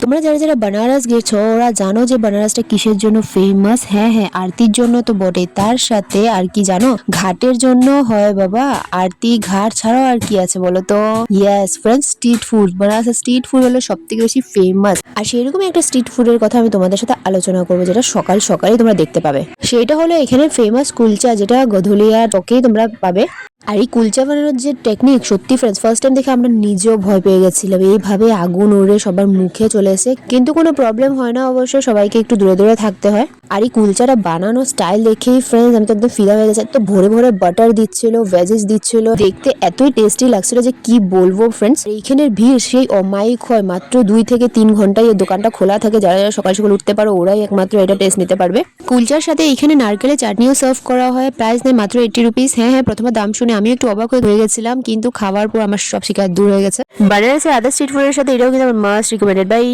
তোমরা যারা যারা বানারস গেছো ওরা জানো যে বানারসটা কিসের জন্য ফেমাস। হ্যাঁ হ্যাঁ, আরতির জন্য তো বটে, তার সাথে আর কি জানো, ঘাটের জন্য হয় বাবা। আরতি ঘাট ছাড়াও আর কি আছে বলো তো? Yes friends, street food. বানারসের স্ট্রিট ফুড হলো সব থেকে বেশি ফেমাস। আর সেরকম একটা স্ট্রিট ফুডের কথা আমি তোমাদের সাথে আলোচনা করবো, যেটা সকাল সকালেই তোমরা দেখতে পাবে। সেটা হলো এখানে ফেমাস কুলচা, যেটা গধুলিয়া চকেই তোমরা পাবে। আর এই কুলচা বানানোর যে টেকনিক, সত্যি ফ্রেন্ডস ফার্স্ট টাইম দেখে আমরা নিজেও ভয় পেয়ে গেছিলাম। এইভাবে আগুন উড়ে সবার মুখে চলে এসে, কিন্তু কোনো প্রবলেম হয় না অবশ্য, সবাইকে একটু দূরে দূরে থাকতে হয়। আর এই কুলচাটা বানানোর স্টাইল দেখেই ফ্রেন্ডস আমি তো একদম ফিদা হয়ে গেছে। তো ভরে ভরে বাটার দিচ্ছিল, ভেজেস দিচ্ছিল, দেখতে এতই টেস্টি লাগছিল যে কি বলবো ফ্রেন্ডস। এইখানের ভিড় সেই অমায়িক হয়। মাত্র 2 থেকে 3 ঘন্টায় এই দোকানটা খোলা থাকে। যারা যারা সকাল সকাল উঠতে পারো ওরাই একমাত্র এটা টেস্ট নিতে পারবে। কুলচার সাথে এখানে নারকেলের চাটনিও সার্ভ করা হয়। প্রাইস নেয় মাত্র 80 রুপিস। হ্যাঁ হ্যাঁ, প্রথমে দাম শুনে আমি একটু অবাক হয়ে গেছিলাম, কিন্তু খাওয়ার পর আমার সব শিকার দূর হয়ে গেছে। বানারসের আদার স্ট্রিট ফুডের সাথে এটাও কিন্তু আমার মাস্ট রিকমেন্ডেড বাই।